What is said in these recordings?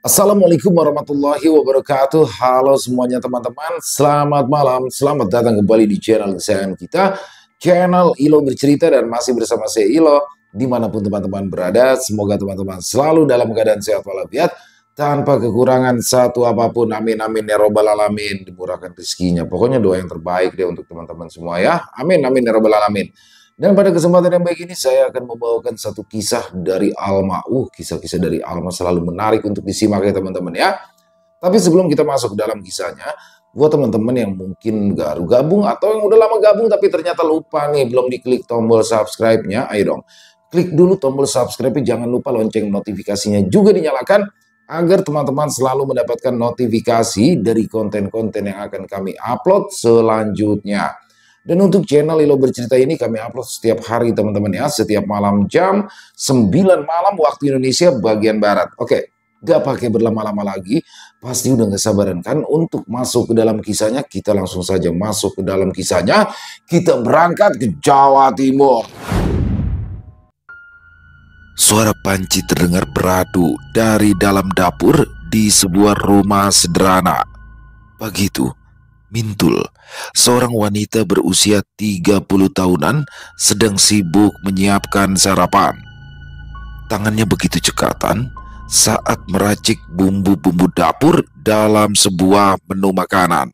Assalamualaikum warahmatullahi wabarakatuh. Halo semuanya teman-teman, selamat malam, selamat datang kembali di channel kesayangan kita, channel Ilo Bercerita, dan masih bersama saya Ilo. Dimanapun teman-teman berada, semoga teman-teman selalu dalam keadaan sehat walafiat, tanpa kekurangan satu apapun. Amin amin ya robbal alamin. Dimurahkan rezekinya. Pokoknya doa yang terbaik deh untuk teman-teman semua ya. Amin amin ya robbal alamin. Dan pada kesempatan yang baik ini saya akan membawakan satu kisah dari Alma. Kisah-kisah dari Alma selalu menarik untuk disimak ya teman-teman ya. Tapi sebelum kita masuk ke dalam kisahnya, buat teman-teman yang mungkin baru gabung atau yang udah lama gabung tapi ternyata lupa nih, belum diklik tombol subscribe-nya, ayo dong. Klik dulu tombol subscribe-nya, jangan lupa lonceng notifikasinya juga dinyalakan, agar teman-teman selalu mendapatkan notifikasi dari konten-konten yang akan kami upload selanjutnya. Dan untuk channel Ilo Bercerita ini kami upload setiap hari teman-teman ya, setiap malam jam 9 malam waktu Indonesia bagian Barat. Oke, gak pakai berlama-lama lagi, pasti udah gak sabaran kan untuk masuk ke dalam kisahnya. Kita langsung saja masuk ke dalam kisahnya, kita berangkat ke Jawa Timur. Suara panci terdengar beradu dari dalam dapur di sebuah rumah sederhana. Pagi itu, Mintul, seorang wanita berusia 30 tahunan, sedang sibuk menyiapkan sarapan. Tangannya begitu cekatan saat meracik bumbu-bumbu dapur dalam sebuah menu makanan.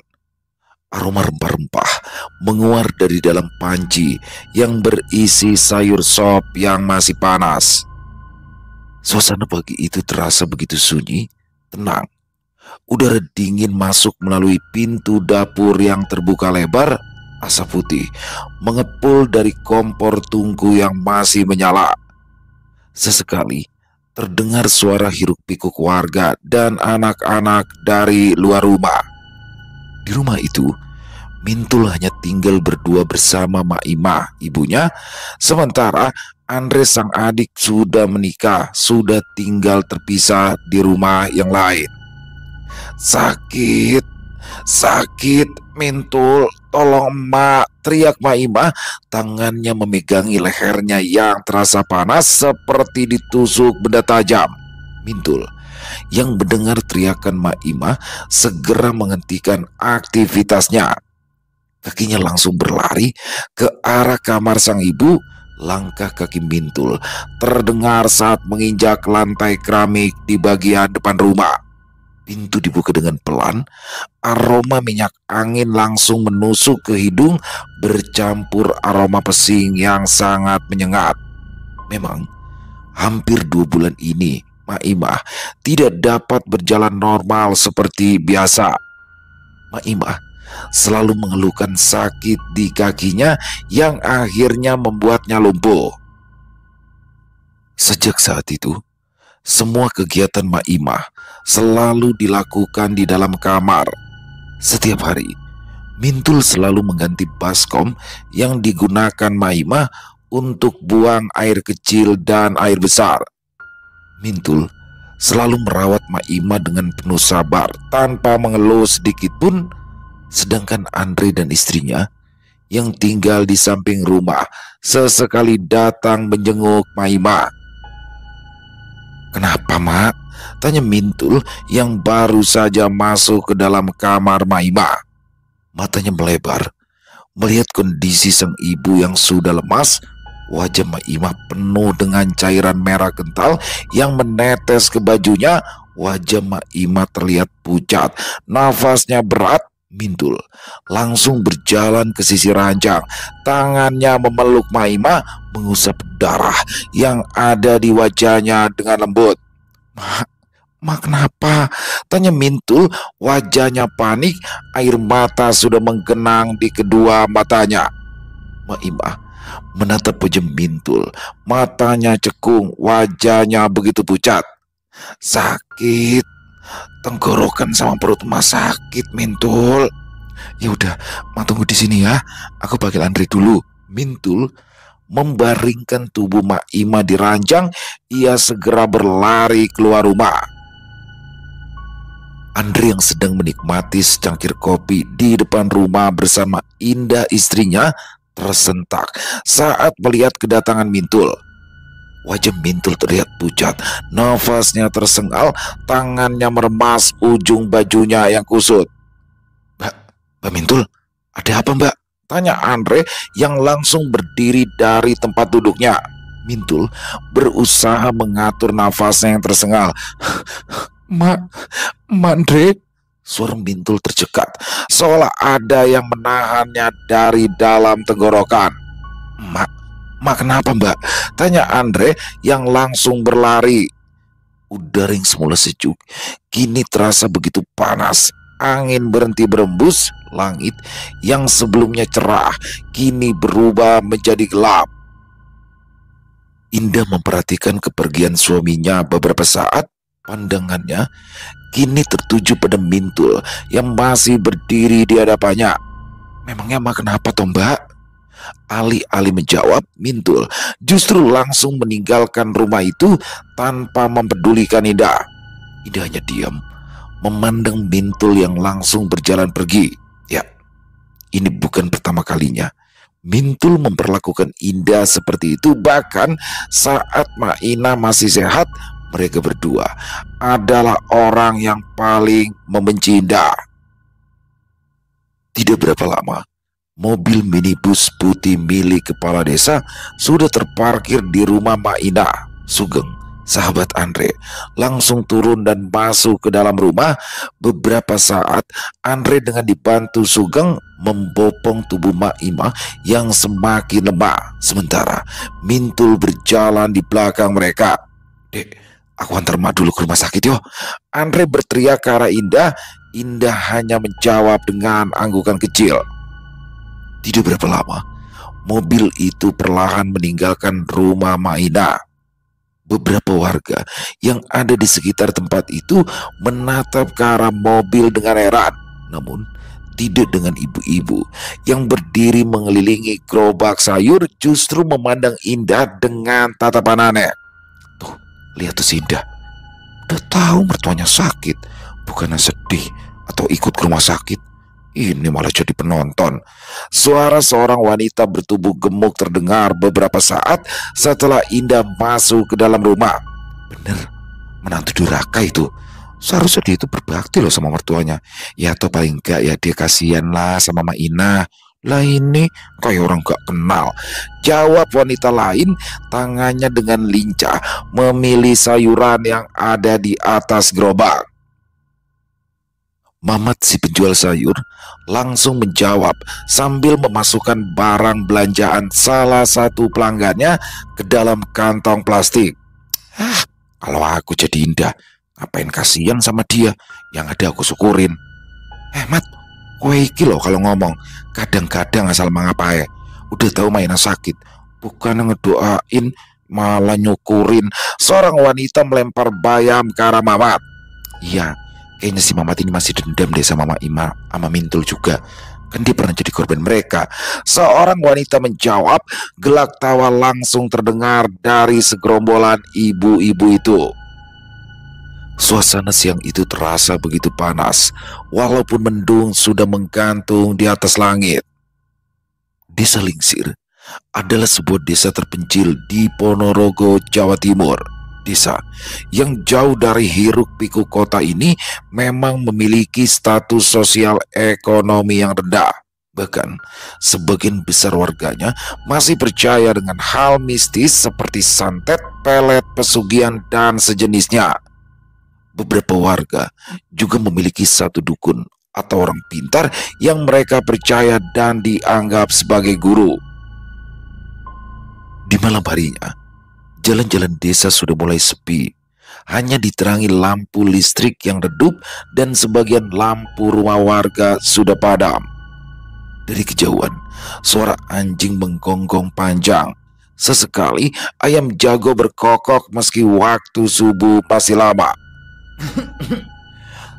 Aroma rempah-rempah menguar dari dalam panci yang berisi sayur sop yang masih panas. Suasana pagi itu terasa begitu sunyi, tenang. Udara dingin masuk melalui pintu dapur yang terbuka lebar. Asap putih mengepul dari kompor tungku yang masih menyala. Sesekali terdengar suara hiruk-pikuk warga dan anak-anak dari luar rumah. Di rumah itu, Mintul hanya tinggal berdua bersama Maimah, ibunya, sementara Andre sang adik sudah menikah, sudah tinggal terpisah di rumah yang lain. Sakit, sakit, Mintul, tolong mak, teriak Maimah, tangannya memegangi lehernya yang terasa panas seperti ditusuk benda tajam. Mintul yang mendengar teriakan Maimah segera menghentikan aktivitasnya. Kakinya langsung berlari ke arah kamar sang ibu. Langkah kaki Mintul terdengar saat menginjak lantai keramik di bagian depan rumah. Pintu dibuka dengan pelan, aroma minyak angin langsung menusuk ke hidung bercampur aroma pesing yang sangat menyengat. Memang, hampir 2 bulan ini, Maimah tidak dapat berjalan normal seperti biasa. Maimah selalu mengeluhkan sakit di kakinya yang akhirnya membuatnya lumpuh. Sejak saat itu, semua kegiatan Maimah selalu dilakukan di dalam kamar. Setiap hari, Mintul selalu mengganti baskom yang digunakan Maimah untuk buang air kecil dan air besar. Mintul selalu merawat Maimah dengan penuh sabar tanpa mengeluh sedikit pun. Sedangkan Andre dan istrinya yang tinggal di samping rumah sesekali datang menjenguk Maimah. "Kenapa, Mak?" tanya Mintul yang baru saja masuk ke dalam kamar Maimah. Matanya melebar melihat kondisi sang ibu yang sudah lemas. Wajah Maimah penuh dengan cairan merah kental yang menetes ke bajunya. Wajah Maimah terlihat pucat, nafasnya berat. Mintul langsung berjalan ke sisi ranjang. Tangannya memeluk Maimah, mengusap darah yang ada di wajahnya dengan lembut. Mak, kenapa?" tanya Mintul. Wajahnya panik, air mata sudah menggenang di kedua matanya. Maimah menatap wajah Mintul, matanya cekung, wajahnya begitu pucat. "Sakit, tenggorokan sama perut mah sakit, Mintul." "Ya udah, mak tunggu di sini ya. Aku panggil Andre dulu." Mintul membaringkan tubuh Maimah di ranjang. Ia segera berlari keluar rumah. Andre yang sedang menikmati secangkir kopi di depan rumah bersama Indah istrinya tersentak saat melihat kedatangan Mintul. Wajah Mintul terlihat pucat, nafasnya tersengal, tangannya meremas ujung bajunya yang kusut. Mbak Mintul, ada apa Mbak? Tanya Andre yang langsung berdiri dari tempat duduknya. Mintul berusaha mengatur nafasnya yang tersengal. Andre, suara Mintul tercekat, seolah ada yang menahannya dari dalam tenggorokan. Mak kenapa Mbak? Tanya Andre yang langsung berlari. Udara yang semula sejuk kini terasa begitu panas. Angin berhenti berembus, langit yang sebelumnya cerah kini berubah menjadi gelap. Indah memperhatikan kepergian suaminya beberapa saat. Pandangannya kini tertuju pada Mintul yang masih berdiri di hadapannya. Memangnya Mak kenapa toh Mbak? Alih-alih menjawab, Mintul justru langsung meninggalkan rumah itu tanpa mempedulikan Indah. Indah hanya diam, memandang Mintul yang langsung berjalan pergi. Ya, ini bukan pertama kalinya Mintul memperlakukan Indah seperti itu. Bahkan saat Maina masih sehat, mereka berdua adalah orang yang paling membenci Indah. Tidak berapa lama, mobil minibus putih milik kepala desa sudah terparkir di rumah Maina. Sugeng, sahabat Andre, langsung turun dan masuk ke dalam rumah. Beberapa saat, Andre dengan dibantu Sugeng membopong tubuh Maima yang semakin lemah. Sementara Mintul berjalan di belakang mereka. Dek, aku antar Mak dulu ke rumah sakit yo. Andre berteriak ke arah Indah. Indah hanya menjawab dengan anggukan kecil. Tidak berapa lama, mobil itu perlahan meninggalkan rumah Maina. Beberapa warga yang ada di sekitar tempat itu menatap ke arah mobil dengan heran. Namun, tidak dengan ibu-ibu yang berdiri mengelilingi gerobak sayur justru memandang Indah dengan tatapan aneh. Tuh, lihat tuh si Indah. Udah tahu mertuanya sakit, bukannya sedih atau ikut ke rumah sakit. Ini malah jadi penonton. Suara seorang wanita bertubuh gemuk terdengar beberapa saat setelah Indah masuk ke dalam rumah. Bener, menantu durhaka itu. Seharusnya dia itu berbakti loh sama mertuanya. Ya atau paling enggak ya dia kasihan lah sama Maina. Lah ini kayak orang gak kenal. Jawab wanita lain, tangannya dengan lincah memilih sayuran yang ada di atas gerobak. Mamat si penjual sayur langsung menjawab sambil memasukkan barang belanjaan salah satu pelanggannya ke dalam kantong plastik. Kalau aku jadi Indah, ngapain kasihan sama dia? Yang ada aku syukurin. Mat, kowe iki loh kalau ngomong kadang-kadang asal mengapain. Udah tahu Maina sakit, bukan ngedoain malah nyukurin. Seorang wanita melempar bayam ke arah Mamat. Iya, kayaknya si Mamat ini masih dendam deh sama Maima, sama Mintul juga. Kan dia pernah jadi korban mereka. Seorang wanita menjawab. Gelak tawa langsung terdengar dari segerombolan ibu-ibu itu. Suasana siang itu terasa begitu panas, walaupun mendung sudah menggantung di atas langit. Desa Lingsir adalah sebuah desa terpencil di Ponorogo, Jawa Timur. Desa yang jauh dari hiruk-pikuk kota ini memang memiliki status sosial ekonomi yang rendah. Bahkan sebagian besar warganya masih percaya dengan hal mistis seperti santet, pelet, pesugihan, dan sejenisnya. Beberapa warga juga memiliki satu dukun atau orang pintar yang mereka percaya dan dianggap sebagai guru. Di malam harinya, jalan-jalan desa sudah mulai sepi, hanya diterangi lampu listrik yang redup dan sebagian lampu rumah warga sudah padam. Dari kejauhan, suara anjing menggonggong panjang. Sesekali ayam jago berkokok meski waktu subuh masih lama.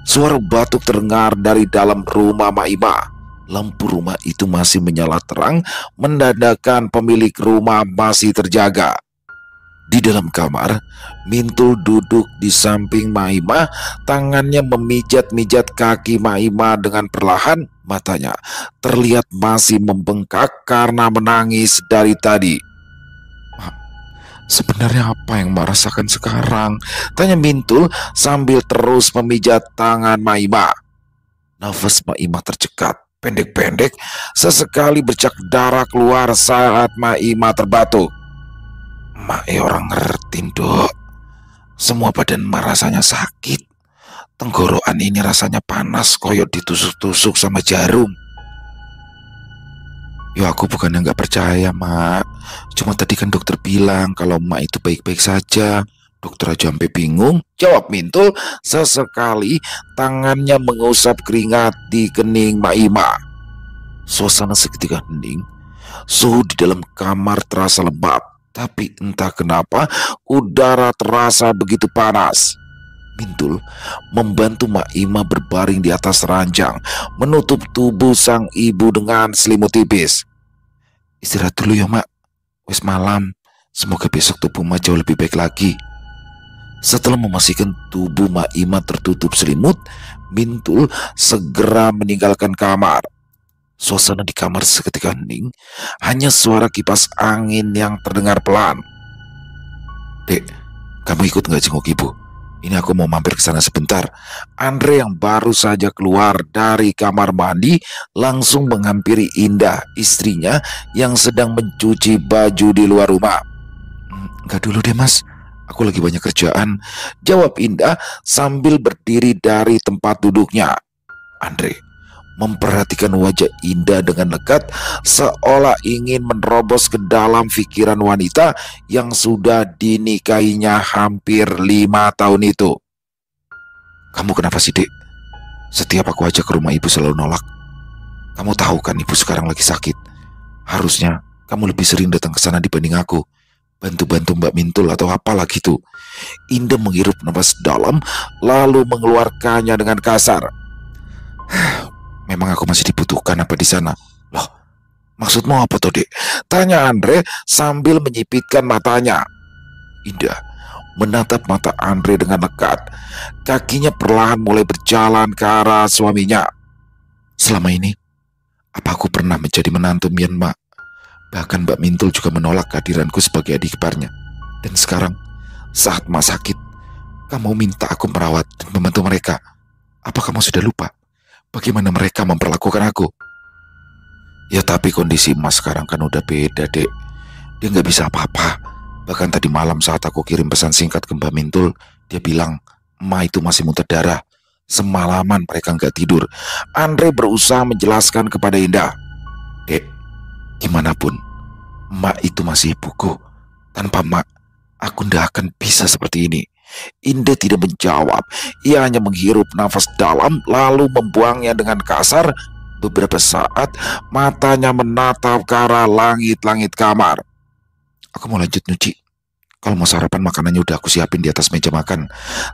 Suara batuk terdengar dari dalam rumah Maima. Lampu rumah itu masih menyala terang, menandakan pemilik rumah masih terjaga. Di dalam kamar, Mintul duduk di samping Maima, tangannya memijat-mijat kaki Maima dengan perlahan. Matanya terlihat masih membengkak karena menangis dari tadi. Sebenarnya apa yang Mak rasakan sekarang? Tanya Mintul sambil terus memijat tangan Maima. Nafas Maima tercekat, pendek-pendek, sesekali bercak darah keluar saat Maima terbatuk. Mak orang ngerti, Dok. Semua badan Mak rasanya sakit. Tenggorokan ini rasanya panas, koyok ditusuk-tusuk sama jarum. Yo, aku bukannya nggak percaya, Mak. Cuma tadi kan dokter bilang kalau Mak itu baik-baik saja. Dokter aja sampai bingung, jawab Mintul. Sesekali tangannya mengusap keringat di kening Maima. Suasana seketika hening. Suhu di dalam kamar terasa lembab. Tapi entah kenapa udara terasa begitu panas. Mintul membantu Maima berbaring di atas ranjang, menutup tubuh sang ibu dengan selimut tipis. Istirahat dulu ya, Mak. Wes malam. Semoga besok tubuh Mak jauh lebih baik lagi. Setelah memastikan tubuh Maima tertutup selimut, Mintul segera meninggalkan kamar. Suasana di kamar seketika hening. Hanya suara kipas angin yang terdengar pelan. Dek, kamu ikut nggak jenguk ibu? Ini aku mau mampir ke sana sebentar. Andre yang baru saja keluar dari kamar mandi langsung menghampiri Indah, istrinya yang sedang mencuci baju di luar rumah. Enggak dulu deh, Mas. Aku lagi banyak kerjaan, jawab Indah sambil berdiri dari tempat duduknya. Andre memperhatikan wajah Indah dengan lekat, seolah ingin menerobos ke dalam pikiran wanita yang sudah dinikahinya hampir 5 tahun itu. Kamu kenapa sih, Dek? Setiap aku ajak ke rumah ibu selalu nolak. Kamu tahu kan ibu sekarang lagi sakit. Harusnya kamu lebih sering datang ke sana dibanding aku. Bantu-bantu Mbak Mintul atau apalah gitu. Indah menghirup napas dalam lalu mengeluarkannya dengan kasar. Memang aku masih dibutuhkan apa di sana? Loh, maksudmu apa tuh, Dek? Tanya Andre sambil menyipitkan matanya. Indah menatap mata Andre dengan lekat. Kakinya perlahan mulai berjalan ke arah suaminya. Selama ini, apa aku pernah menjadi menantu Myanmar? Bahkan Mbak Mintul juga menolak kehadiranku sebagai adik iparnya. Dan sekarang, saat Mak sakit, kamu minta aku merawat dan membantu mereka. Apa kamu sudah lupa bagaimana mereka memperlakukan aku? Ya tapi kondisi Mas sekarang kan udah beda, Dek. Dia nggak bisa apa-apa. Bahkan tadi malam saat aku kirim pesan singkat ke Mbak Mintul, dia bilang Emak itu masih muntah darah. Semalaman mereka nggak tidur. Andre berusaha menjelaskan kepada Indah. Dek, gimana pun Emak itu masih ibuku. Tanpa Emak, aku ndak akan bisa seperti ini. Indah tidak menjawab. Ia hanya menghirup nafas dalam lalu membuangnya dengan kasar. Beberapa saat matanya menatap ke arah langit-langit kamar. Aku mau lanjut nyuci. Kalau mau sarapan makanannya udah aku siapin di atas meja makan.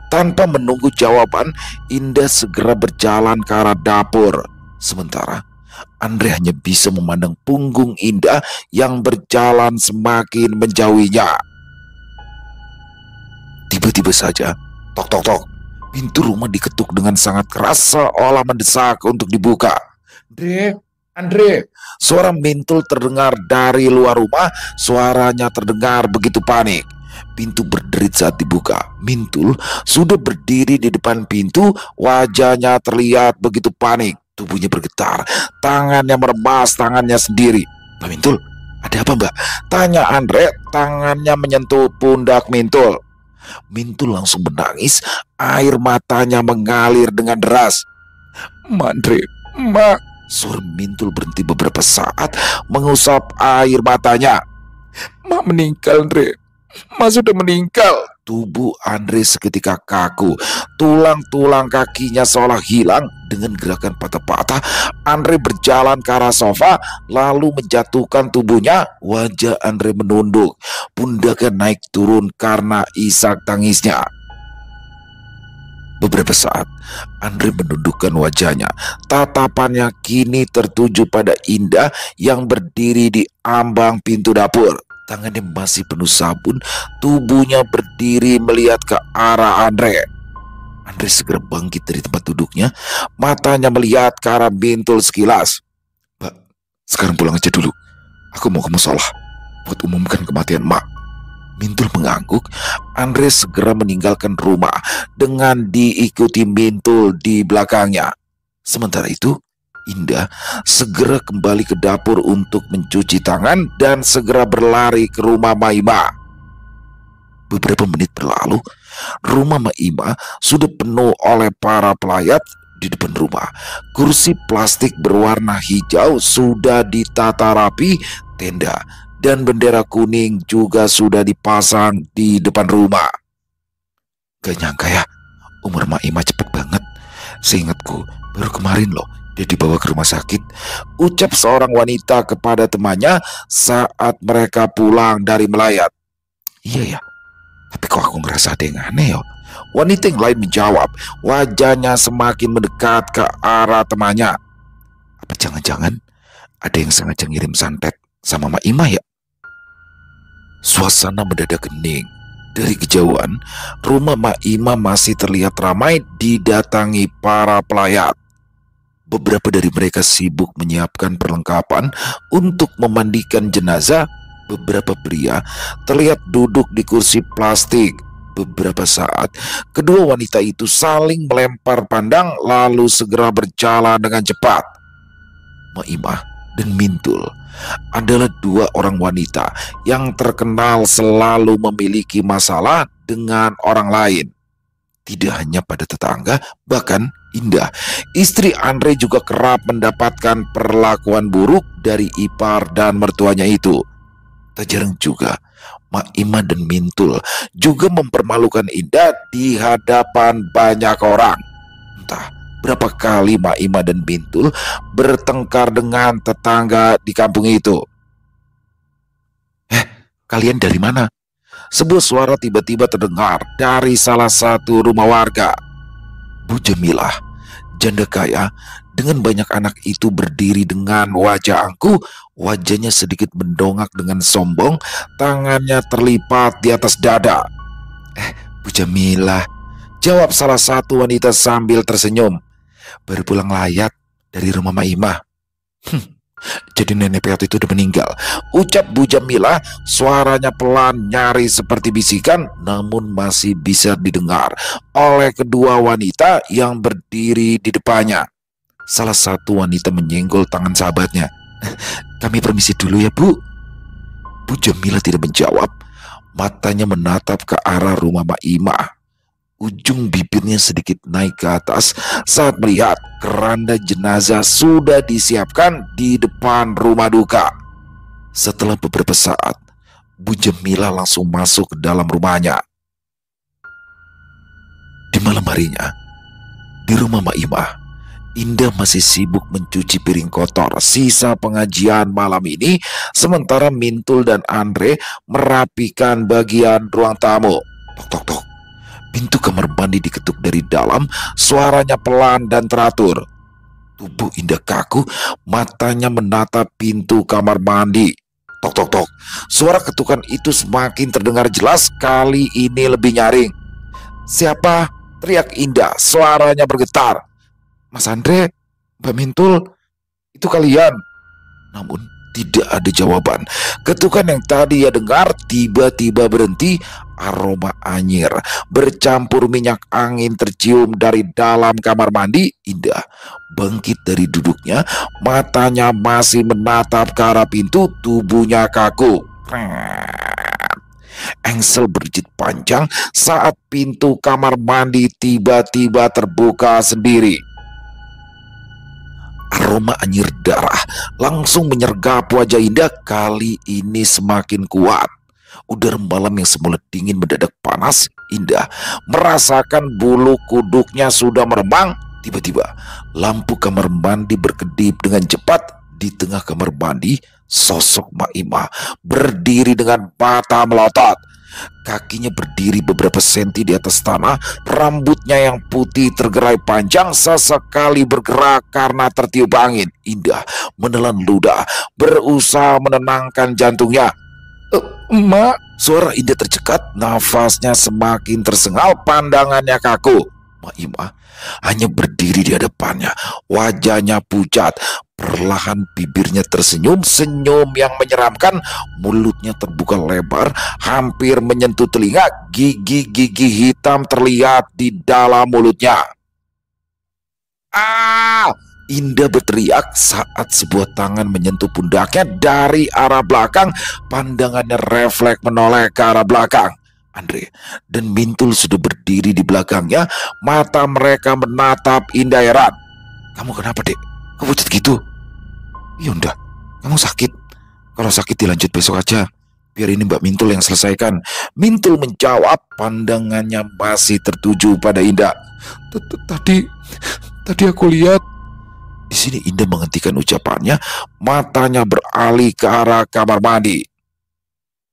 Tanpa menunggu jawaban, Indah segera berjalan ke arah dapur. Sementara Andre hanya bisa memandang punggung Indah yang berjalan semakin menjauhinya. Tiba-tiba saja, tok tok tok, pintu rumah diketuk dengan sangat keras seolah mendesak untuk dibuka. Andre, suara Mintul terdengar dari luar rumah. Suaranya terdengar begitu panik. Pintu berderit saat dibuka. Mintul sudah berdiri di depan pintu. Wajahnya terlihat begitu panik. Tubuhnya bergetar. Tangannya merebas tangannya sendiri. Mbak Mintul, ada apa, Mbak? Tanya Andre. Tangannya menyentuh pundak Mintul. Mintul langsung menangis. Air matanya mengalir dengan deras. Andre, Mak. Suara Mintul berhenti beberapa saat mengusap air matanya. Mak meninggal, Andre. Mak sudah meninggal. Tubuh Andre seketika kaku. Tulang-tulang kakinya seolah hilang. Dengan gerakan patah-patah, Andre berjalan ke arah sofa lalu menjatuhkan tubuhnya. Wajah Andre menunduk. Pundaknya naik turun karena isak tangisnya. Beberapa saat, Andre menundukkan wajahnya. Tatapannya kini tertuju pada Indah yang berdiri di ambang pintu dapur. Tangannya masih penuh sabun, tubuhnya berdiri melihat ke arah Andre. Andre segera bangkit dari tempat duduknya, matanya melihat ke arah Mintul sekilas. Mbak, sekarang pulang aja dulu. Aku mau ke musola buat umumkan kematian Mak. Mintul mengangguk. Andre segera meninggalkan rumah dengan diikuti Mintul di belakangnya. Sementara itu, Indah segera kembali ke dapur untuk mencuci tangan dan segera berlari ke rumah Maima. Beberapa menit berlalu, rumah Maima sudah penuh oleh para pelayat. Di depan rumah, kursi plastik berwarna hijau sudah ditata rapi, tenda dan bendera kuning juga sudah dipasang di depan rumah. Gak nyangka ya, umur Maima cepet banget. Seingatku, baru kemarin loh dia dibawa ke rumah sakit, ucap seorang wanita kepada temannya saat mereka pulang dari melayat. Iya ya, tapi kok aku ngerasa ada yang aneh ya. Wanita yang lain menjawab, wajahnya semakin mendekat ke arah temannya. Apa jangan-jangan ada yang sengaja ngirim santet sama Maima ya? Suasana mendadak hening. Dari kejauhan, rumah Maima masih terlihat ramai didatangi para pelayat. Beberapa dari mereka sibuk menyiapkan perlengkapan untuk memandikan jenazah. Beberapa pria terlihat duduk di kursi plastik. Beberapa saat, kedua wanita itu saling melempar pandang lalu segera berjalan dengan cepat. Maima dan Mintul adalah dua orang wanita yang terkenal selalu memiliki masalah dengan orang lain. Tidak hanya pada tetangga, bahkan Indah, istri Andre juga kerap mendapatkan perlakuan buruk dari ipar dan mertuanya itu. Tak jarang juga Maima dan Mintul juga mempermalukan Indah di hadapan banyak orang. Entah berapa kali Maima dan Mintul bertengkar dengan tetangga di kampung itu. Kalian dari mana? Sebuah suara tiba-tiba terdengar dari salah satu rumah warga. Bu Jamilah, janda kaya dengan banyak anak itu berdiri dengan wajah angkuh. Wajahnya sedikit mendongak dengan sombong, tangannya terlipat di atas dada. Bu Jamilah, jawab salah satu wanita sambil tersenyum. Baru pulang layat dari rumah Maima. Jadi nenek peot itu udah meninggal, ucap Bu Jamilah. Suaranya pelan, nyaris seperti bisikan, namun masih bisa didengar oleh kedua wanita yang berdiri di depannya. Salah satu wanita menyenggol tangan sahabatnya. Kami permisi dulu ya, Bu. Bu Jamilah tidak menjawab. Matanya menatap ke arah rumah Maima. Ujung bibirnya sedikit naik ke atas saat melihat keranda jenazah sudah disiapkan di depan rumah duka. Setelah beberapa saat, Bu Jamilah langsung masuk ke dalam rumahnya. Di malam harinya, di rumah Maima, Indah masih sibuk mencuci piring kotor sisa pengajian malam ini, sementara Mintul dan Andre merapikan bagian ruang tamu. Tok tok tok. Pintu kamar mandi diketuk dari dalam, suaranya pelan dan teratur. Tubuh Indah kaku, matanya menatap pintu kamar mandi. Tok tok tok. Suara ketukan itu semakin terdengar jelas, kali ini lebih nyaring. Siapa? Teriak Indah, suaranya bergetar. Mas Andre, Mbak Mintul, itu kalian? Namun tidak ada jawaban. Ketukan yang tadi ia dengar tiba-tiba berhenti. Aroma anyir bercampur minyak angin tercium dari dalam kamar mandi. Indah bangkit dari duduknya, matanya masih menatap ke arah pintu, tubuhnya kaku. Engsel berjit panjang saat pintu kamar mandi tiba-tiba terbuka sendiri. Aroma anyir darah langsung menyergap wajah Indah, kali ini semakin kuat. Udara malam yang semula dingin mendadak panas. Indah merasakan bulu kuduknya sudah meremang. Tiba-tiba lampu kamar mandi berkedip dengan cepat. Di tengah kamar mandi, sosok Maima berdiri dengan mata melotot. Kakinya berdiri beberapa senti di atas tanah. Rambutnya yang putih tergerai panjang, sesekali bergerak karena tertiup angin. Indah menelan ludah, berusaha menenangkan jantungnya. Mak, suara Indah tercekat, nafasnya semakin tersengal, pandangannya kaku. Maima hanya berdiri di hadapannya, wajahnya pucat, Perlahan bibirnya tersenyum, senyum yang menyeramkan, mulutnya terbuka lebar, hampir menyentuh telinga, gigi-gigi hitam terlihat di dalam mulutnya. Ah! Indah berteriak saat sebuah tangan menyentuh pundaknya dari arah belakang. Pandangannya refleks menoleh ke arah belakang. Andre dan Mintul sudah berdiri di belakangnya. Mata mereka menatap Indah heran. "Kamu kenapa, Dek? Kok pucat gitu?" "Ya udah, kamu sakit. Kalau sakit dilanjut besok aja. Biar ini Mbak Mintul yang selesaikan." Mintul menjawab, pandangannya masih tertuju pada Indah. Tadi aku lihat." Di sini Indah menghentikan ucapannya, matanya beralih ke arah kamar mandi.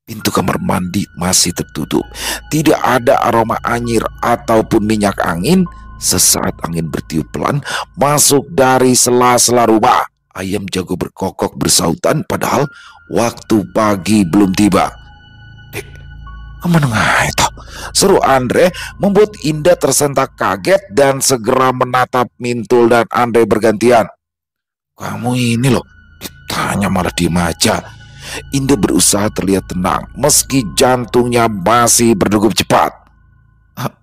Pintu kamar mandi masih tertutup. Tidak ada aroma anyir ataupun minyak angin. Sesaat angin bertiup pelan masuk dari sela-sela rumah. Ayam jago berkokok bersautan padahal waktu pagi belum tiba. "Dek, kemana itu?" seru Andre, membuat Indah tersentak kaget dan segera menatap Mintul dan Andre bergantian. "Kamu ini loh," ditanya malah diem aja. Indah berusaha terlihat tenang meski jantungnya masih berdegup cepat.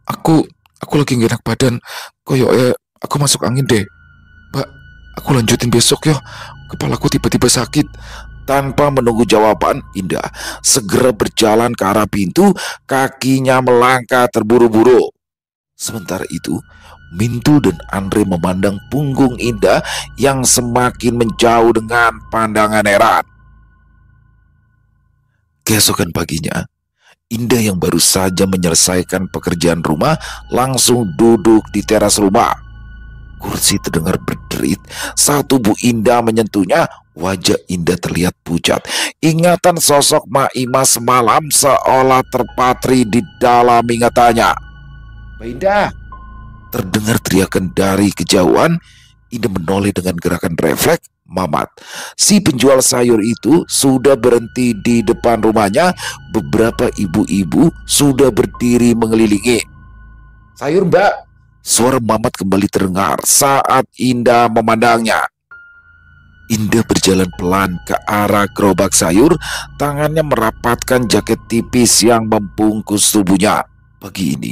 Aku lagi gak enak badan. Koyoknya aku masuk angin deh. Mbak, aku lanjutin besok ya. Kepalaku tiba-tiba sakit." Tanpa menunggu jawaban, Indah segera berjalan ke arah pintu, kakinya melangkah terburu-buru. Sementara itu, Mintul dan Andre memandang punggung Indah yang semakin menjauh dengan pandangan heran. Keesokan paginya, Indah yang baru saja menyelesaikan pekerjaan rumah langsung duduk di teras rumah. Kursi terdengar berderit saat tubuh Indah menyentuhnya. Wajah Indah terlihat pucat. Ingatan sosok Mak Ima semalam seolah terpatri di dalam ingatannya. "Mbak Indah!" Terdengar teriakan dari kejauhan. Indah menoleh dengan gerakan refleks. Mamat, si penjual sayur itu, sudah berhenti di depan rumahnya. Beberapa ibu-ibu sudah berdiri mengelilingi. "Sayur, Mbak!" Suara Mamat kembali terdengar saat Indah memandangnya. Indah berjalan pelan ke arah gerobak sayur, tangannya merapatkan jaket tipis yang membungkus tubuhnya. Pagi ini,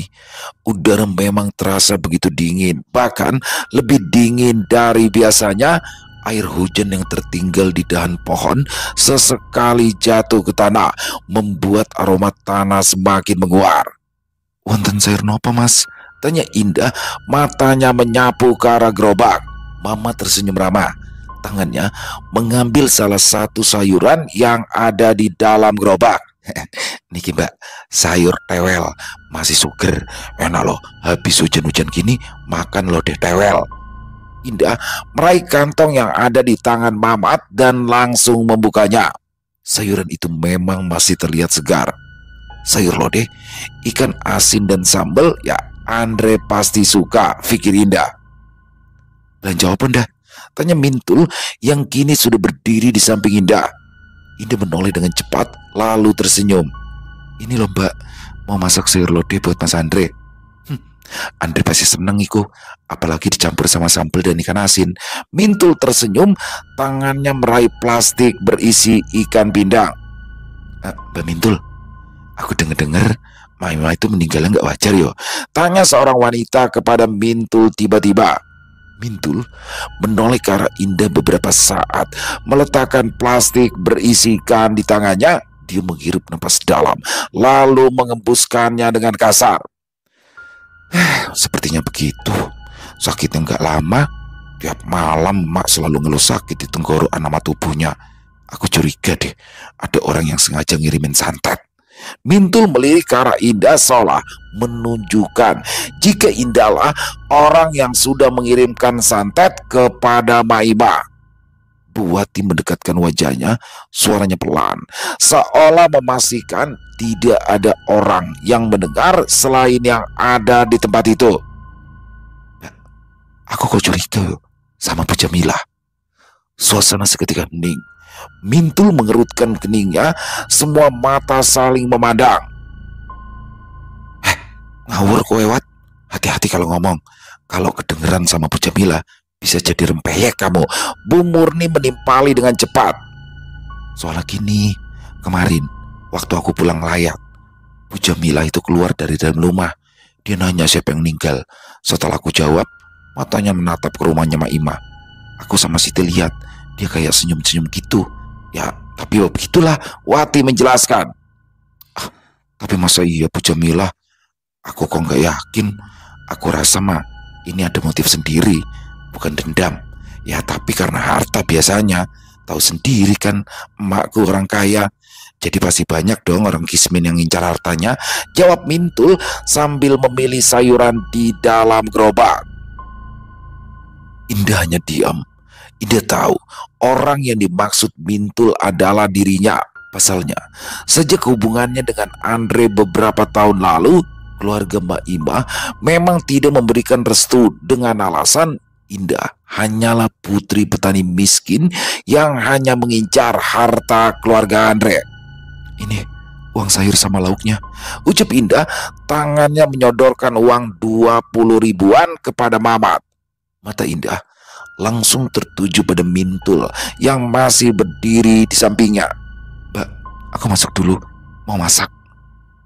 udara memang terasa begitu dingin, bahkan lebih dingin dari biasanya. Air hujan yang tertinggal di dahan pohon sesekali jatuh ke tanah, membuat aroma tanah semakin menguar. "Wonten sayur nopo, Mas?" tanya Indah, matanya menyapu ke arah gerobak. Mama tersenyum ramah. Tangannya mengambil salah satu sayuran yang ada di dalam gerobak. "Niki Mbak, sayur tewel, masih suger, enak loh. Habis hujan-hujan gini, makan loh deh tewel." Indah meraih kantong yang ada di tangan Mamat dan langsung membukanya. Sayuran itu memang masih terlihat segar. Sayur lodeh, ikan asin dan sambal, ya Andre pasti suka, pikir Indah. "Belanja apa dah?" tanya Mintul yang kini sudah berdiri di samping Indah. Indah menoleh dengan cepat lalu tersenyum. "Ini loh Mbak, mau masak sayur lodeh buat Mas Andre." Andre pasti seneng iku, apalagi dicampur sama sambal dan ikan asin." Mintul tersenyum, tangannya meraih plastik berisi ikan pindang. "Mbak Mintul, aku dengar Maima itu meninggalnya nggak wajar yo?" tanya seorang wanita kepada Mintul tiba-tiba. Mintul menoleh ke arah Indah beberapa saat, meletakkan plastik berisi ikan di tangannya. Dia menghirup napas dalam, lalu mengembuskannya dengan kasar. "Sepertinya begitu. Sakitnya nggak lama. Tiap malam Mak selalu ngeluh sakit di tenggorokan sama tubuhnya. Aku curiga deh, ada orang yang sengaja ngirimin santet." Mintul melirik ke arah Indah seolah menunjukkan jika Indahlah orang yang sudah mengirimkan santet kepada Maima. Buati mendekatkan wajahnya, suaranya pelan, seolah memastikan tidak ada orang yang mendengar selain yang ada di tempat itu. "Aku kok curiga sama Bu Jamilah." Suasana seketika hening. Mintul mengerutkan keningnya, semua mata saling memandang. "Ngawur kowe Wat, hati-hati kalau ngomong. Kalau kedengeran sama Bu Jamilah, Bisa jadi rempeyek kamu. Bu Murni menimpali dengan cepat. Soalnya gini, kemarin waktu aku pulang layat, Bu Jamila itu keluar dari dalam rumah. Dia nanya siapa yang meninggal. Setelah aku jawab, matanya menatap ke rumahnya Mak Ima. Aku sama Siti lihat, dia kayak senyum-senyum gitu. Ya, tapi begitulah, Wati menjelaskan. Ah, tapi masa iya Bu Jamila? Aku kok nggak yakin. Aku rasa mah ini ada motif sendiri, bukan dendam. Ya tapi karena harta biasanya. Tahu sendiri kan, emakku orang kaya. Jadi pasti banyak dong orang Kismin yang ngincar hartanya, jawab Mintul sambil memilih sayuran di dalam gerobak. Indah hanya diam. Indah tahu orang yang dimaksud Mintul adalah dirinya. Pasalnya, sejak hubungannya dengan Andre beberapa tahun lalu, keluarga Mbak Ima memang tidak memberikan restu dengan alasan Indah hanyalah putri petani miskin yang hanya mengincar harta keluarga Andre. Ini uang sayur sama lauknya, ucap Indah, tangannya menyodorkan uang 20 ribuan kepada Mamat. Mata Indah langsung tertuju pada Mintul yang masih berdiri di sampingnya. Mbak, aku masuk dulu, mau masak.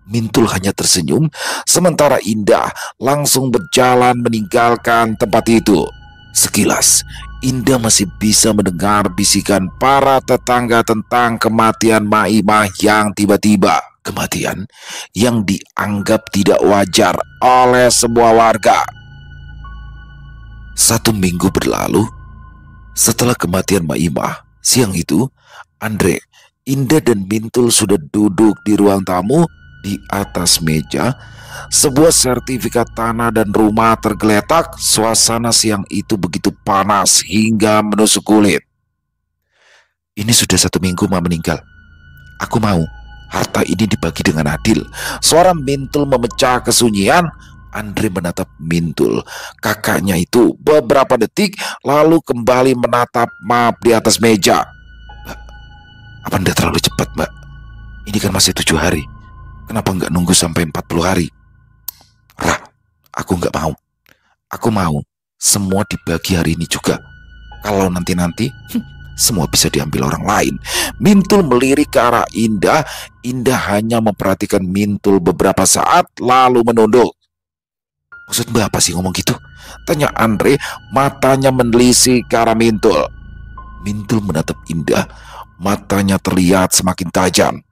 Mintul hanya tersenyum, sementara Indah langsung berjalan meninggalkan tempat itu. Sekilas, Indah masih bisa mendengar bisikan para tetangga tentang kematian Maimah yang tiba-tiba. Kematian yang dianggap tidak wajar oleh semua warga. 1 minggu berlalu, setelah kematian Maimah, siang itu, Andre, Indah dan Mintul sudah duduk di ruang tamu. Di atas meja, sebuah sertifikat tanah dan rumah tergeletak. Suasana siang itu begitu panas hingga menusuk kulit. Ini sudah 1 minggu Ma meninggal. Aku mau harta ini dibagi dengan adil. Suara Mintul memecah kesunyian. Andre menatap Mintul, kakaknya itu, beberapa detik, lalu kembali menatap Map di atas meja. Mbak, apa Anda terlalu cepat, Mbak? Ini kan masih 7 hari. Kenapa nggak nunggu sampai 40 hari? Rah, aku nggak mau. Aku mau semua dibagi hari ini juga. Kalau nanti-nanti, semua bisa diambil orang lain. Mintul melirik ke arah Indah. Indah hanya memperhatikan Mintul beberapa saat, lalu menunduk. Maksud Mbak apa sih ngomong gitu? Tanya Andre, matanya menelisik ke arah Mintul. Mintul menatap Indah, matanya terlihat semakin tajam.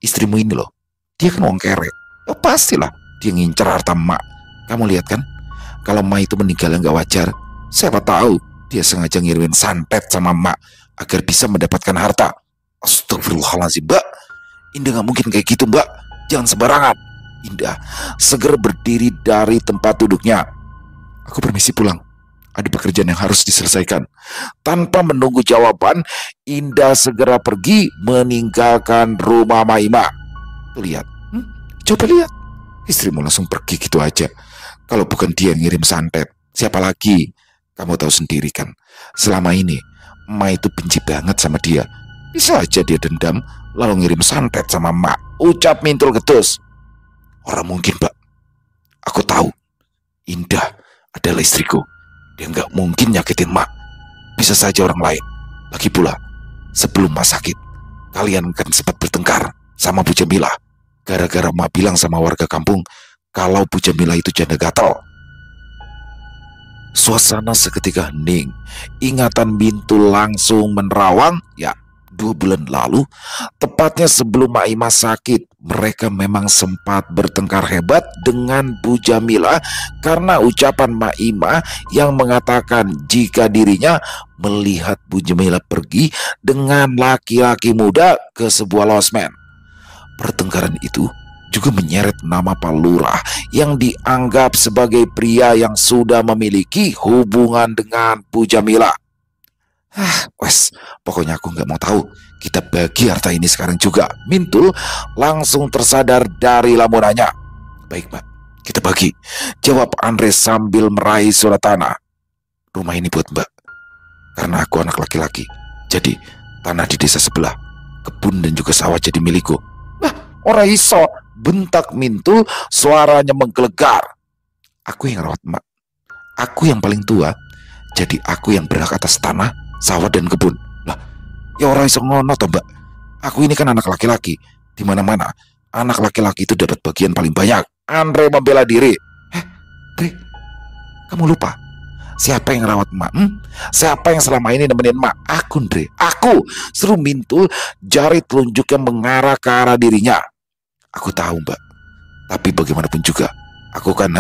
Istrimu ini loh, dia kan wong kere. Oh, pastilah dia ngincer harta emak. Kamu lihat kan, kalau emak itu meninggal nggak wajar. Siapa tahu dia sengaja ngirimin santet sama emak agar bisa mendapatkan harta. Astagfirullahaladzim, Mbak. Indah nggak mungkin kayak gitu, Mbak. Jangan sembarangan. Indah segera berdiri dari tempat duduknya. Aku permisi pulang. Ada pekerjaan yang harus diselesaikan. Tanpa menunggu jawaban, Indah segera pergi meninggalkan rumah Maimah. Tuh lihat, coba lihat. Istrimu langsung pergi gitu aja. Kalau bukan dia yang ngirim santet, siapa lagi? Kamu tahu sendiri kan, selama ini emak itu benci banget sama dia. Bisa aja dia dendam lalu ngirim santet sama emak, ucap Mintul getus. Orang mungkin, Mbak. Aku tahu Indah adalah istriku. Dia nggak mungkin nyakitin emak. Bisa saja orang lain. Lagi pula, sebelum emak sakit, kalian kan sempat bertengkar sama Bu Jamila. Gara-gara emak bilang sama warga kampung kalau Bu Jamila itu janda gatal. Suasana seketika hening. Ingatan Mintul langsung menerawang. Ya, 2 bulan lalu, tepatnya sebelum Maimah sakit, mereka memang sempat bertengkar hebat dengan Bu Jamila karena ucapan Maimah yang mengatakan jika dirinya melihat Bu Jamila pergi dengan laki-laki muda ke sebuah losmen. Pertengkaran itu juga menyeret nama Pak Lurah yang dianggap sebagai pria yang sudah memiliki hubungan dengan Bu Jamila. Wes, pokoknya aku nggak mau tahu. Kita bagi harta ini sekarang juga. Mintul langsung tersadar dari lamunannya. Baik, Mbak, kita bagi, jawab Andre sambil meraih surat tanah. Rumah ini buat Mbak, karena aku anak laki-laki. Jadi tanah di desa sebelah, kebun dan juga sawah jadi milikku. Ora iso, bentak Mintul, suaranya menggelegar. Aku yang rawat Mbak, aku yang paling tua. Jadi aku yang berhak atas tanah, sawah dan kebun. Lah, ya orang iso ngono toh, Mbak. Aku ini kan anak laki-laki. Di mana-mana anak laki-laki itu dapat bagian paling banyak. Andre membela diri. Dri, kamu lupa siapa yang rawat emak? Siapa yang selama ini nemenin emak? Aku, Andre. Aku. Seru Mintul, jari telunjuknya mengarah ke arah dirinya. Aku tahu, Mbak. Tapi bagaimanapun juga, aku kan,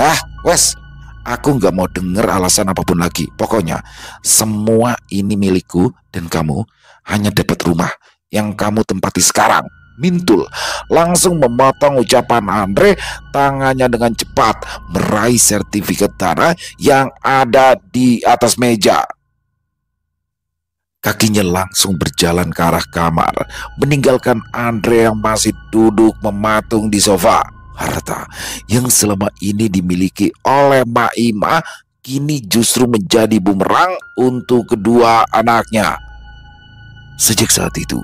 aku nggak mau dengar alasan apapun lagi. Pokoknya, semua ini milikku dan kamu hanya dapat rumah yang kamu tempati sekarang. Mintul langsung memotong ucapan Andre, tangannya dengan cepat meraih sertifikat tanah yang ada di atas meja. Kakinya langsung berjalan ke arah kamar, meninggalkan Andre yang masih duduk mematung di sofa. Harta yang selama ini dimiliki oleh Mak Ima kini justru menjadi bumerang untuk kedua anaknya. Sejak saat itu,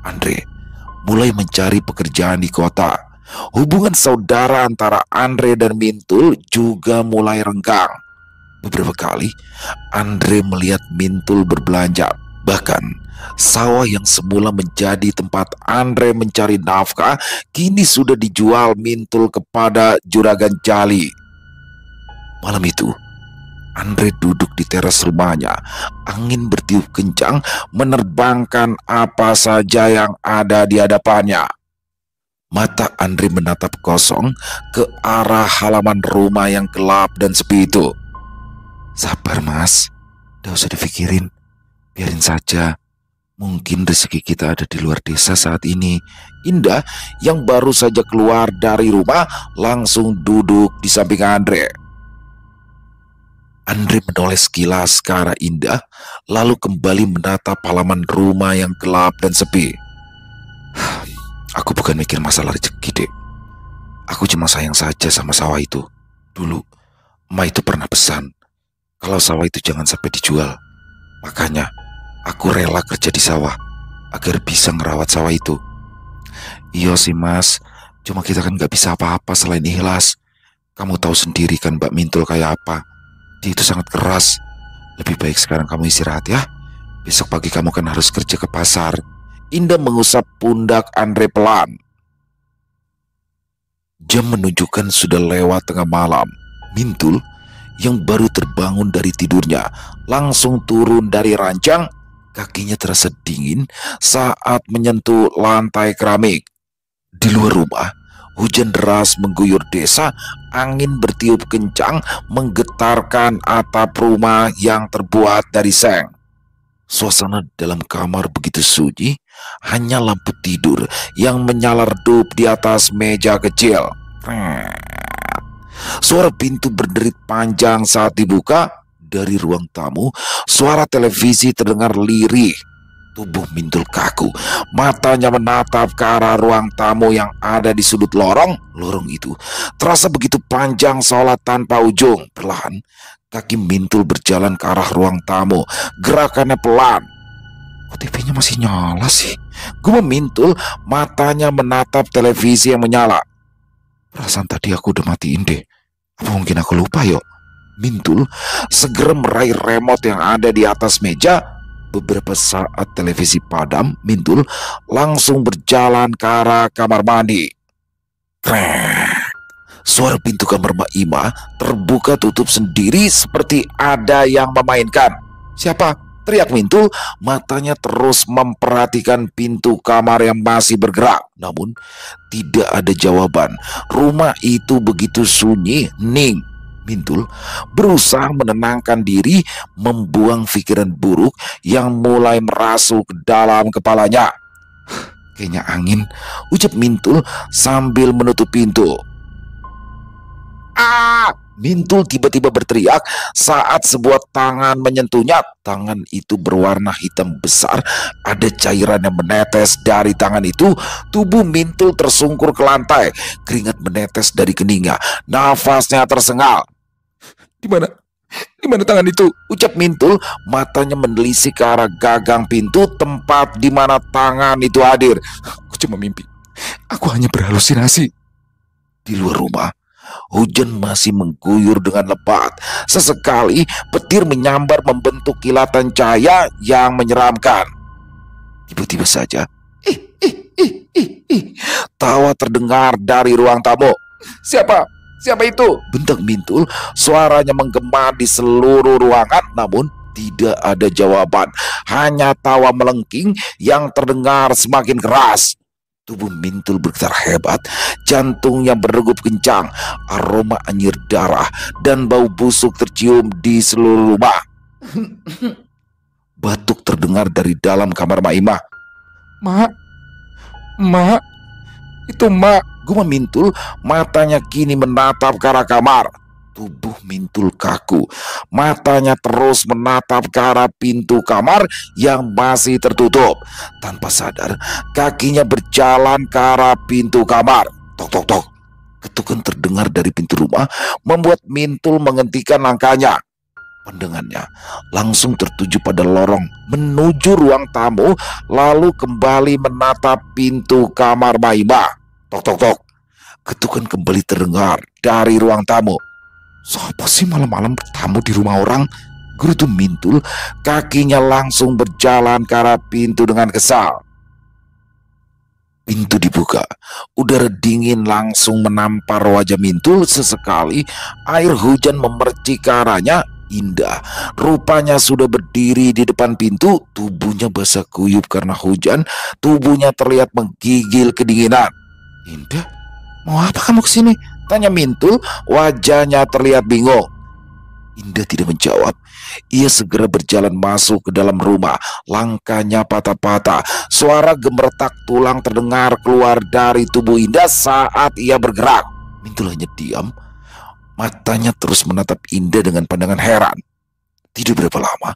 Andre mulai mencari pekerjaan di kota. Hubungan saudara antara Andre dan Mintul juga mulai renggang. Beberapa kali Andre melihat Mintul berbelanja. Bahkan sawah yang semula menjadi tempat Andre mencari nafkah kini sudah dijual Mintul kepada juragan Jali. Malam itu Andre duduk di teras rumahnya. Angin bertiup kencang menerbangkan apa saja yang ada di hadapannya. Mata Andre menatap kosong ke arah halaman rumah yang gelap dan sepi itu. Sabar, Mas, gak usah dipikirin. Biarin saja. Mungkin rezeki kita ada di luar desa saat ini. Indah yang baru saja keluar dari rumah langsung duduk di samping Andre. Andre menoleh sekilas ke arah Indah, lalu kembali menatap halaman rumah yang gelap dan sepi. Aku bukan mikir masalah rezeki, Dek. Aku cuma sayang saja sama sawah itu. Dulu, emak itu pernah pesan, kalau sawah itu jangan sampai dijual. Makanya, aku rela kerja di sawah, agar bisa ngerawat sawah itu. Iya sih, Mas, cuma kita kan gak bisa apa-apa selain ikhlas. Kamu tahu sendiri kan Mbak Mintul kayak apa. Dia itu sangat keras. Lebih baik sekarang kamu istirahat ya. Besok pagi kamu kan harus kerja ke pasar. Indah mengusap pundak Andre pelan. Jam menunjukkan sudah lewat tengah malam. Mintul yang baru terbangun dari tidurnya langsung turun dari ranjang. Kakinya terasa dingin saat menyentuh lantai keramik. Di luar rumah, hujan deras mengguyur desa. Angin bertiup kencang menggetarkan atap rumah yang terbuat dari seng. Suasana dalam kamar begitu sunyi, hanya lampu tidur yang menyala redup di atas meja kecil. Suara pintu berderit panjang saat dibuka. Dari ruang tamu, suara televisi terdengar lirih. Tubuh Mintul kaku, matanya menatap ke arah ruang tamu yang ada di sudut lorong. Lorong itu terasa begitu panjang seolah tanpa ujung. Perlahan, kaki Mintul berjalan ke arah ruang tamu. Gerakannya pelan. Kok TV-nya masih nyala sih? Gumam Mintul, matanya menatap televisi yang menyala. Perasaan tadi aku udah matiin deh. Apa mungkin aku lupa yuk? Mintul segera meraih remote yang ada di atas meja. Beberapa saat televisi padam, Mintul langsung berjalan ke arah kamar mandi. Krek. Suara pintu kamar Mak Ima terbuka tutup sendiri seperti ada yang memainkan. Siapa? Teriak Mintul, matanya terus memperhatikan pintu kamar yang masih bergerak. Namun tidak ada jawaban. Rumah itu begitu sunyi, hening. Mintul berusaha menenangkan diri, membuang pikiran buruk yang mulai merasuk ke dalam kepalanya. Kayaknya angin, ucap Mintul sambil menutup pintu. Mintul tiba-tiba berteriak saat sebuah tangan menyentuhnya. Tangan itu berwarna hitam besar. Ada cairan yang menetes dari tangan itu. Tubuh Mintul tersungkur ke lantai. Keringat menetes dari keningnya. Nafasnya tersengal. Di mana tangan itu? Ucap Mintul, matanya menelisik ke arah gagang pintu tempat di mana tangan itu hadir. Aku cuma mimpi. Aku hanya berhalusinasi. Di luar rumah, Hujan masih mengguyur dengan lebat. Sesekali petir menyambar membentuk kilatan cahaya yang menyeramkan. Tiba-tiba saja, tawa terdengar dari ruang tamu. Siapa? Siapa itu? Bentak Mintul. Suaranya menggema di seluruh ruangan, namun tidak ada jawaban. Hanya tawa melengking yang terdengar semakin keras. Tubuh Mintul bergetar hebat, jantungnya berdegup kencang, aroma anyir darah dan bau busuk tercium di seluruh rumah. Batuk terdengar dari dalam kamar Maimah. Mak, itu Mak, gumam Mintul. Matanya kini menatap ke arah kamar. Tubuh Mintul kaku, matanya terus menatap ke arah pintu kamar yang masih tertutup. Tanpa sadar, kakinya berjalan ke arah pintu kamar. Tok tok tok. Ketukan terdengar dari pintu rumah membuat Mintul menghentikan langkahnya. Pandangannya langsung tertuju pada lorong menuju ruang tamu, lalu kembali menatap pintu kamar Maimah. Tok tok tok. Ketukan kembali terdengar dari ruang tamu. Siapa sih malam-malam bertamu di rumah orang? Gerutu Mintul. Kakinya langsung berjalan ke arah pintu dengan kesal. Pintu dibuka. Udara dingin langsung menampar wajah Mintul. Sesekali air hujan memercik ke arahnya. Indah rupanya sudah berdiri di depan pintu. Tubuhnya basah kuyup karena hujan. Tubuhnya terlihat menggigil kedinginan. Indah, mau apa kamu kesini? Tanya Mintul, wajahnya terlihat bingung. Indah tidak menjawab. Ia segera berjalan masuk ke dalam rumah. Langkahnya patah-patah. Suara gemeretak tulang terdengar keluar dari tubuh Indah saat ia bergerak. Mintul hanya diam. Matanya terus menatap Indah dengan pandangan heran. Tidak berapa lama,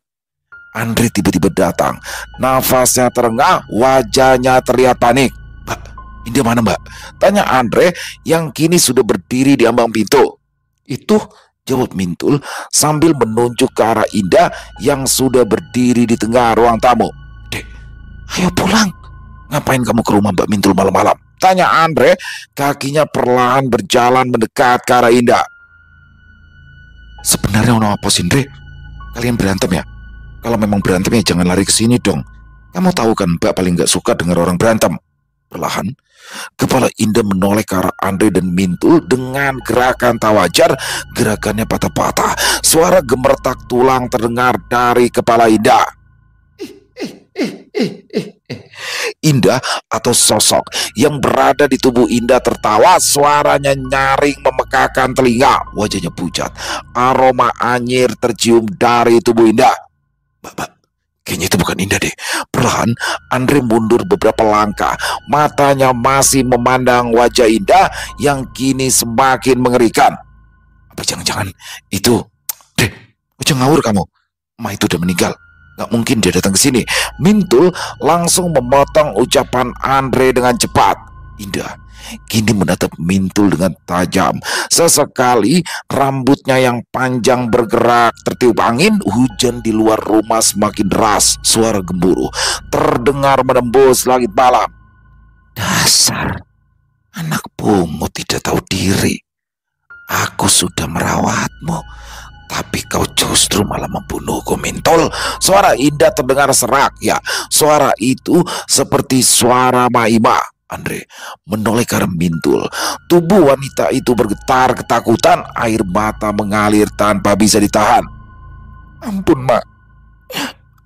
Andre tiba-tiba datang. Nafasnya terengah, wajahnya terlihat panik. Indah mana Mbak? Tanya Andre yang kini sudah berdiri di ambang pintu. Itu, jawab Mintul sambil menunjuk ke arah Indah yang sudah berdiri di tengah ruang tamu. Dek, ayo pulang. Ngapain kamu ke rumah Mbak Mintul malam-malam? Tanya Andre, kakinya perlahan berjalan mendekat ke arah Indah. Sebenarnya apa sih Andre? Kalian berantem ya? Kalau memang berantem ya jangan lari ke sini dong. Kamu tahu kan Mbak paling gak suka dengar orang berantem. Perlahan, kepala Indah menoleh ke arah Andre dan Mintul dengan gerakan tak wajar. Gerakannya patah-patah. Suara gemeretak tulang terdengar dari kepala Indah. Indah atau sosok yang berada di tubuh Indah tertawa. Suaranya nyaring memekakan telinga. Wajahnya pucat. Aroma anyir tercium dari tubuh Indah. Mbak, kayaknya itu bukan Indah deh. Perlahan Andre mundur beberapa langkah. Matanya masih memandang wajah Indah yang kini semakin mengerikan. Apa jangan-jangan itu? Deh, jangan ngawur kamu. Ma itu udah meninggal. Gak mungkin dia datang ke sini. Mintul langsung memotong ucapan Andre dengan cepat. Indah kini menatap Mintul dengan tajam. Sesekali rambutnya yang panjang bergerak tertiup angin. Hujan di luar rumah semakin deras. Suara gemuruh terdengar menembus langit malam. Dasar anak pungut tidak tahu diri. Aku sudah merawatmu, tapi kau justru malah membunuhku, Mintul. Suara Indah terdengar serak. Ya, suara itu seperti suara Maimah. Andre menoleh ke arah Mintul. Tubuh wanita itu bergetar ketakutan. Air mata mengalir tanpa bisa ditahan. Ampun, Mak.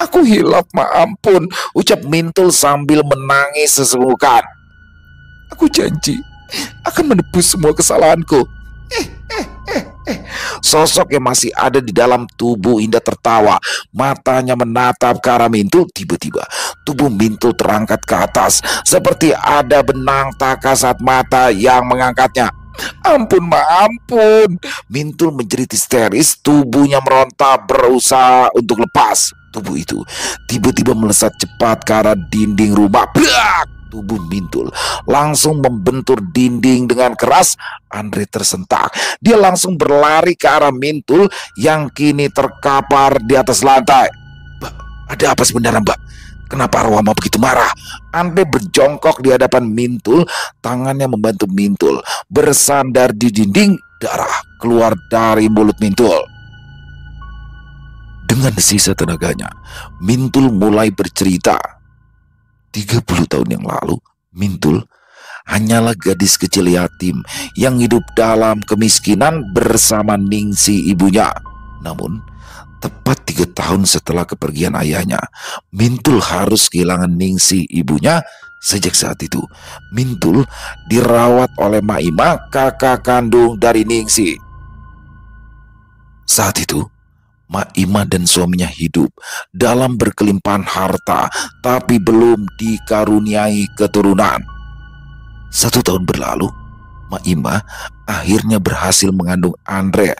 Aku hilaf, Mak. Ampun, ucap Mintul sambil menangis sesenggukan. Aku janji akan menebus semua kesalahanku. Sosok yang masih ada di dalam tubuh Indah tertawa. Matanya menatap ke arah Mintul. Tiba-tiba tubuh Mintul terangkat ke atas seperti ada benang tak kasat mata yang mengangkatnya. Ampun, Ma, ampun. Mintul menjerit histeris. Tubuhnya meronta berusaha untuk lepas. Tubuh itu tiba-tiba melesat cepat ke arah dinding rumah. Brak! Tubuh Mintul langsung membentur dinding dengan keras. Andre tersentak. Dia langsung berlari ke arah Mintul yang kini terkapar di atas lantai. Mbak, ada apa sebenarnya, Mbak? Kenapa Arwama begitu marah? Andre berjongkok di hadapan Mintul. Tangannya membantu Mintul bersandar di dinding. darah keluar dari mulut Mintul. Dengan sisa tenaganya, Mintul mulai bercerita. 30 tahun yang lalu, Mintul hanyalah gadis kecil yatim yang hidup dalam kemiskinan bersama Ningsi ibunya. Namun, tepat 3 tahun setelah kepergian ayahnya, Mintul harus kehilangan Ningsi ibunya. Sejak saat itu, Mintul dirawat oleh Maima, kakak kandung dari Ningsi. Saat itu, Maima dan suaminya hidup dalam berkelimpahan harta, tapi belum dikaruniai keturunan. 1 tahun berlalu, Maima akhirnya berhasil mengandung Andre.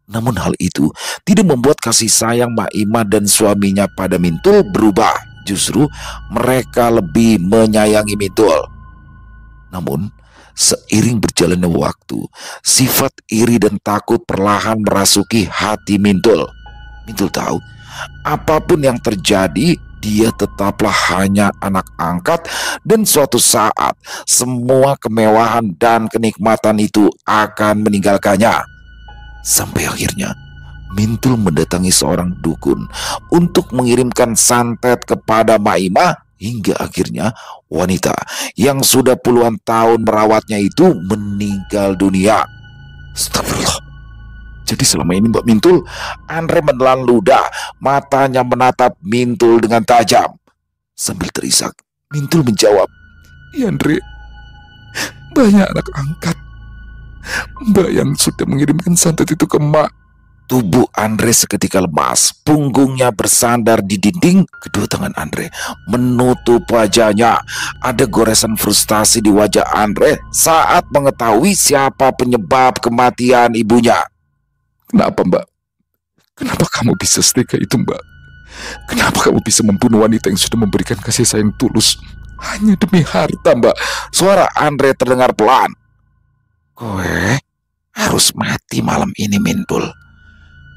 Namun hal itu tidak membuat kasih sayang Maima dan suaminya pada Mintul berubah. Justru mereka lebih menyayangi Mintul. Namun, seiring berjalannya waktu, sifat iri dan takut perlahan merasuki hati Mintul. Mintul tahu, apapun yang terjadi, dia tetaplah hanya anak angkat, dan suatu saat semua kemewahan dan kenikmatan itu akan meninggalkannya. Sampai akhirnya Mintul mendatangi seorang dukun untuk mengirimkan santet kepada Maima, hingga akhirnya wanita yang sudah puluhan tahun merawatnya itu meninggal dunia. Astagfirullah. Jadi selama ini Mbak Mintul, Andre menelan ludah, matanya menatap Mintul dengan tajam. Sambil terisak, Mintul menjawab, "Iya Andre, banyak anak angkat. Mbak yang sudah mengirimkan santet itu ke Mak." Tubuh Andre seketika lemas, punggungnya bersandar di dinding, kedua tangan Andre menutup wajahnya. Ada goresan frustasi di wajah Andre saat mengetahui siapa penyebab kematian ibunya. "Kenapa Mbak? Kenapa kamu bisa setega itu Mbak? Kenapa kamu bisa membunuh wanita yang sudah memberikan kasih sayang tulus hanya demi harta Mbak?" Suara Andre terdengar pelan. "Kowe harus mati malam ini Mintul.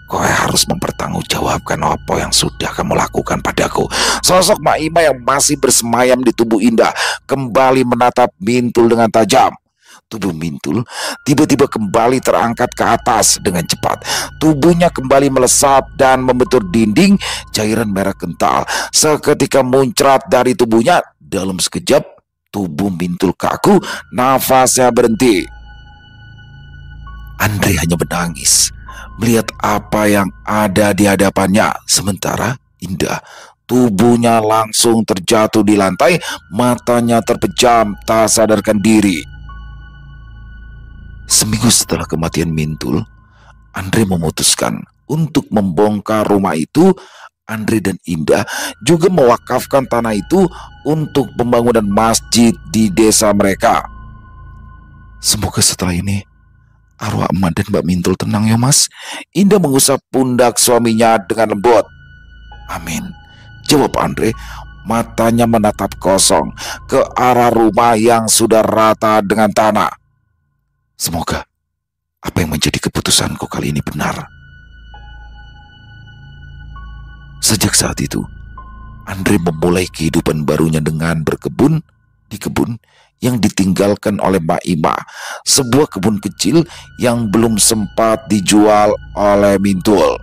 Kowe harus mempertanggungjawabkan apa yang sudah kamu lakukan padaku." Sosok Maima yang masih bersemayam di tubuh Indah kembali menatap Mintul dengan tajam. Tubuh Mintul tiba-tiba kembali terangkat ke atas dengan cepat. Tubuhnya kembali melesat dan membentur dinding. Cairan merah kental seketika muncrat dari tubuhnya. Dalam sekejap, tubuh Mintul kaku, nafasnya berhenti. Andre hanya menangis melihat apa yang ada di hadapannya. Sementara Indah, tubuhnya langsung terjatuh di lantai, matanya terpejam tak sadarkan diri. Seminggu setelah kematian Mintul, Andre memutuskan untuk membongkar rumah itu. Andre dan Indah juga mewakafkan tanah itu untuk pembangunan masjid di desa mereka. Semoga setelah ini arwah emak dan Mbak Mintul tenang ya Mas. Indah mengusap pundak suaminya dengan lembut. Amin, jawab Andre. Matanya menatap kosong ke arah rumah yang sudah rata dengan tanah. Semoga apa yang menjadi keputusanku kali ini benar. Sejak saat itu, Andre memulai kehidupan barunya dengan berkebun di kebun yang ditinggalkan oleh Maima, sebuah kebun kecil yang belum sempat dijual oleh Mintul.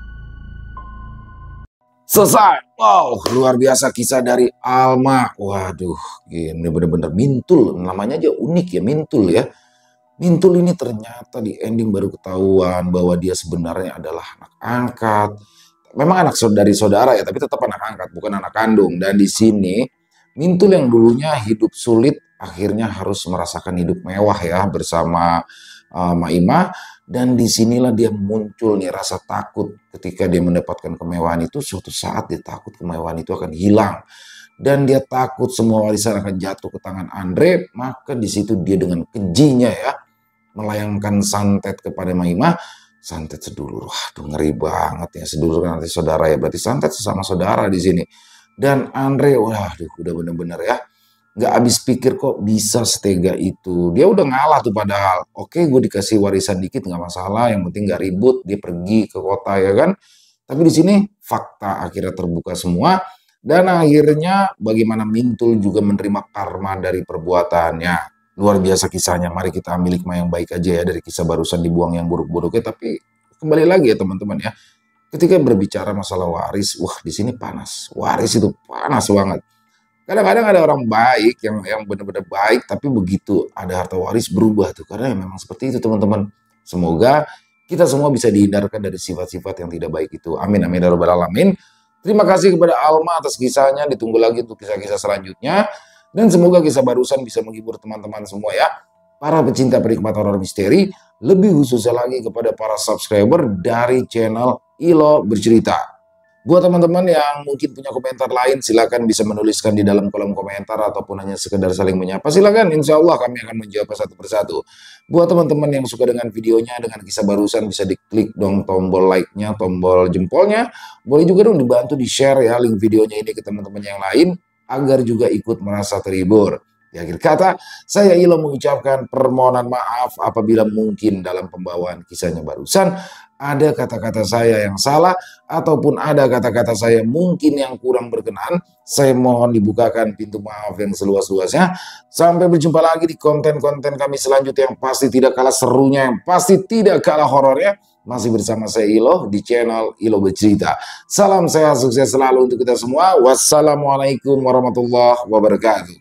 Selesai. Wow, luar biasa kisah dari Alma. Waduh, ini bener-bener Mintul. Namanya aja unik ya, Mintul ya. Mintul ini ternyata di ending baru ketahuan bahwa dia sebenarnya adalah anak angkat. Memang anak dari saudara ya, tapi tetap anak angkat, bukan anak kandung. Dan di sini Mintul yang dulunya hidup sulit akhirnya harus merasakan hidup mewah ya bersama Maima. Dan disinilah dia muncul nih rasa takut ketika dia mendapatkan kemewahan itu. Suatu saat dia takut kemewahan itu akan hilang. Dan dia takut semua warisan akan jatuh ke tangan Andre. Maka di situ dia dengan kejinya ya melayangkan santet kepada Maima. Santet sedulur, waduh ngeri banget ya, sedulur nanti saudara ya, berarti santet sesama saudara di sini. Dan Andre, waduh udah bener-bener ya, nggak habis pikir kok bisa setega itu. Dia udah ngalah tuh padahal. Oke, gue dikasih warisan dikit nggak masalah, yang penting nggak ribut. Dia pergi ke kota ya kan. Tapi di sini fakta akhirnya terbuka semua. Dan akhirnya bagaimana Mintul juga menerima karma dari perbuatannya. Luar biasa kisahnya. Mari kita ambil hikmah yang baik aja ya dari kisah barusan, dibuang yang buruk-buruknya. Tapi kembali lagi ya teman-teman ya. Ketika berbicara masalah waris, wah di sini panas. Waris itu panas banget. Kadang-kadang ada orang baik yang benar-benar baik, tapi begitu ada harta waris berubah tuh. Karena memang seperti itu teman-teman. Semoga kita semua bisa dihindarkan dari sifat-sifat yang tidak baik itu. Amin amin ya rabbal alamin. Terima kasih kepada Alma atas kisahnya. Ditunggu lagi untuk kisah-kisah selanjutnya. Dan semoga kisah barusan bisa menghibur teman-teman semua ya. Para pecinta penikmat horor misteri, lebih khususnya lagi kepada para subscriber dari channel Ilo Bercerita. Buat teman-teman yang mungkin punya komentar lain, silakan bisa menuliskan di dalam kolom komentar ataupun hanya sekedar saling menyapa. Silakan, insya Allah kami akan menjawab satu persatu. Buat teman-teman yang suka dengan videonya, dengan kisah barusan, bisa diklik dong tombol like-nya, tombol jempolnya. Boleh juga dong dibantu di-share ya link videonya ini ke teman-teman yang lain, agar juga ikut merasa terhibur. Di akhir kata, saya Ilo mengucapkan permohonan maaf apabila mungkin dalam pembawaan kisahnya barusan ada kata-kata saya yang salah ataupun ada kata-kata saya mungkin yang kurang berkenan. Saya mohon dibukakan pintu maaf yang seluas-luasnya. Sampai berjumpa lagi di konten-konten kami selanjutnya yang pasti tidak kalah serunya, yang pasti tidak kalah horornya. Masih bersama saya Ilo di channel Ilo Bercerita. Salam sehat, sukses selalu untuk kita semua. Wassalamualaikum warahmatullahi wabarakatuh.